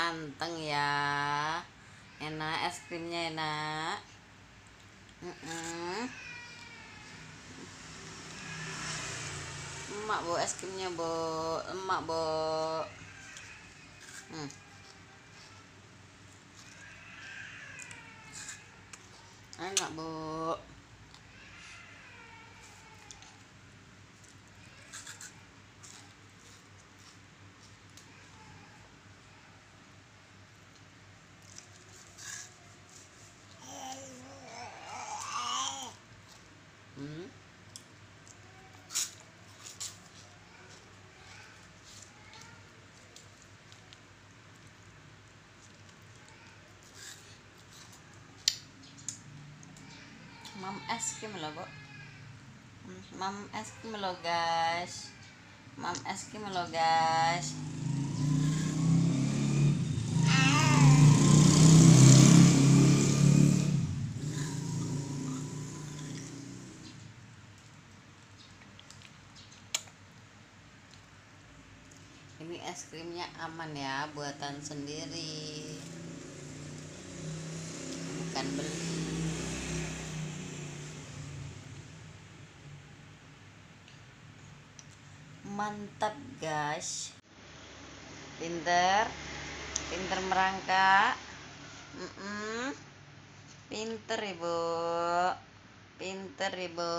anteng ya. Enak es krimnya, enak. Emak bawa es krimnya, Bo. Emak bawa. Enak, Bu. Mam es krim loh, Bu. Mam es krim loh, guys. Mam es krim loh, guys. Ini es krimnya aman ya, buatan sendiri, bukan beli. Mantap, guys. Pinter merangkak. Pinter, Ibu. Pinter, Ibu.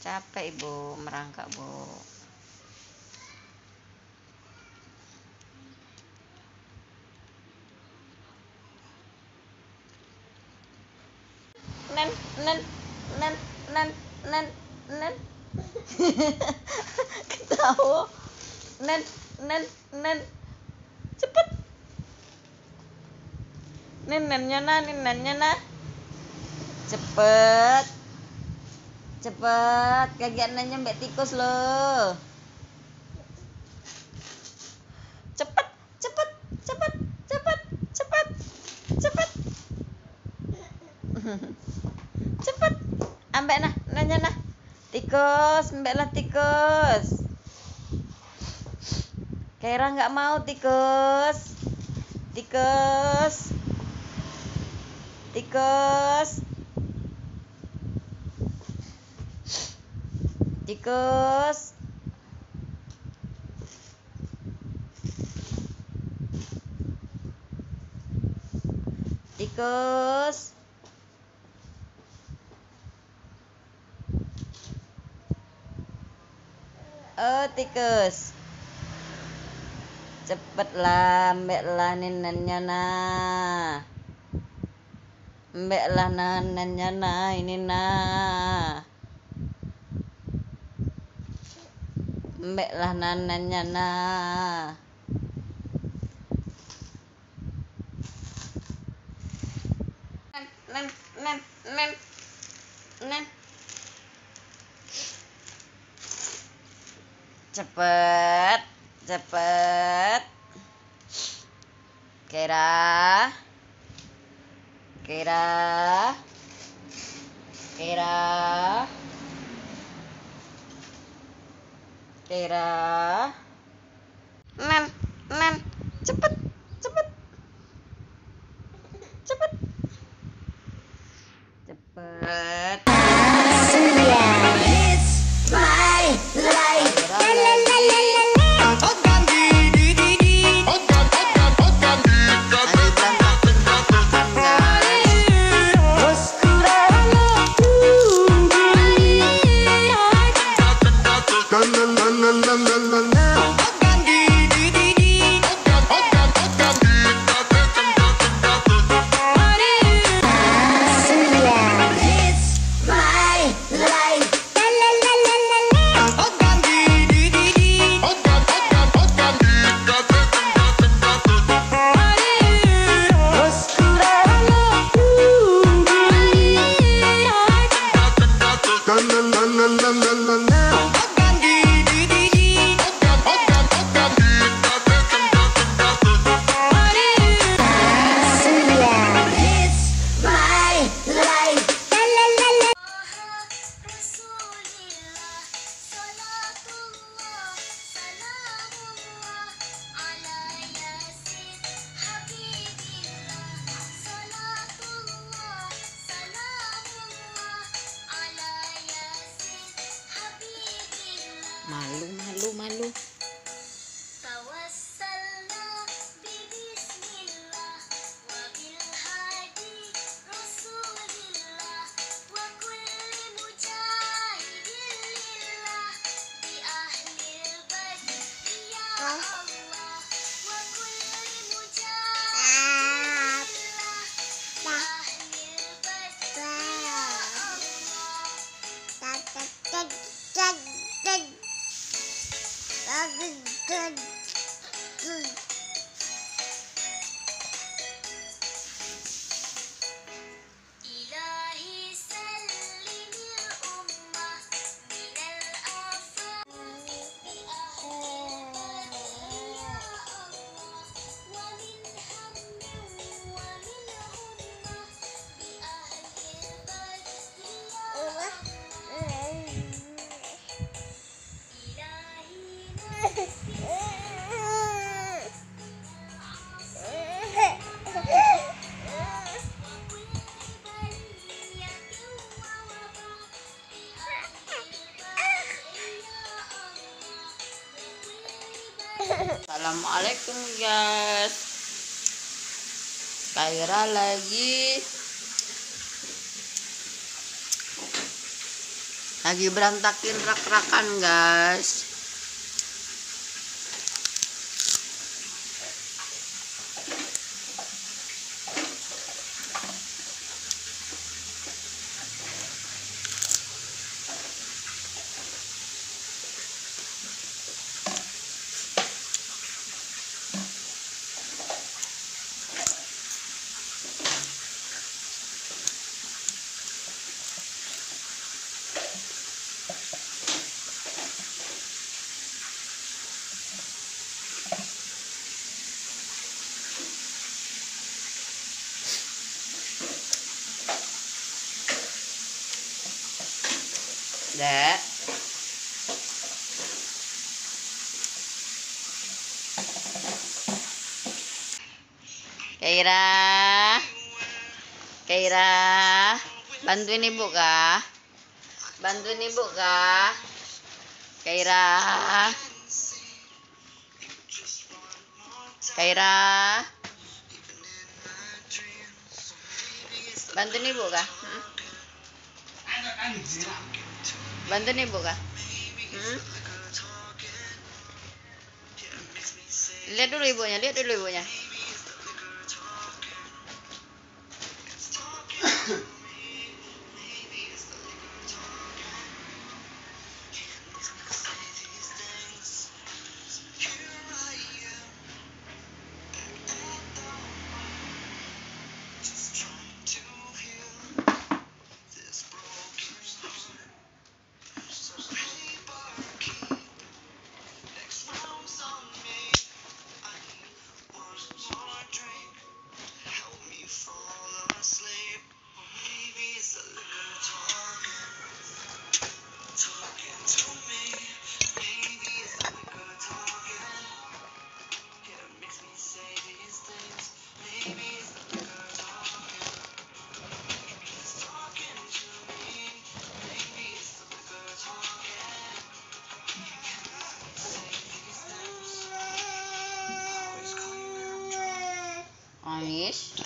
Capek, Ibu, merangkak, Bu. Nen. Ketawa. Nen. Cepet. Nennya nah. Cepet. Kagak nanya mbak tikus lo. Cepet. Cepet. Ambek nah, nanya nah. Tikus, mbak lah tikus. Kira nggak mau tikus. Tikus. Oh, tikus. Cepetlah, mbak lah neneknya nah. Mbak lah neneknya nah, ini nah. Mbak lah neneknya nah. Nen. Cepet. Kira. Nen. Cepet. Malu, malu, malu. Assalamualaikum guys. Kaira lagi berantakin rak-rakan guys. Dek, Kaira, bantuin ibu kah? Kaira, bantuin ibu kah? Bantuin ibu kah? Lihat dulu ibunya.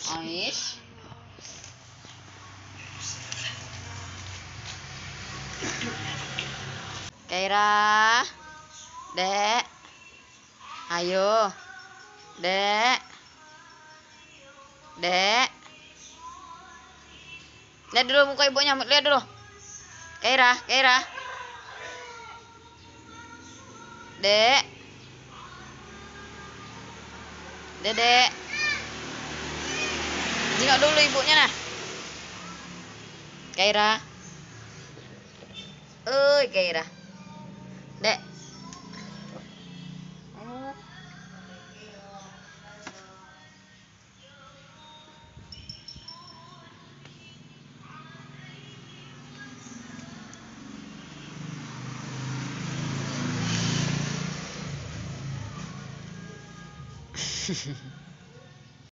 Ais. Kaira, Dek, ayo, Dek, lihat dulu muka ibunya, lihat dulu. Kaira, Dek, Dedek, tengok dulu ibunya nah. Kaira, Kaira, Dek.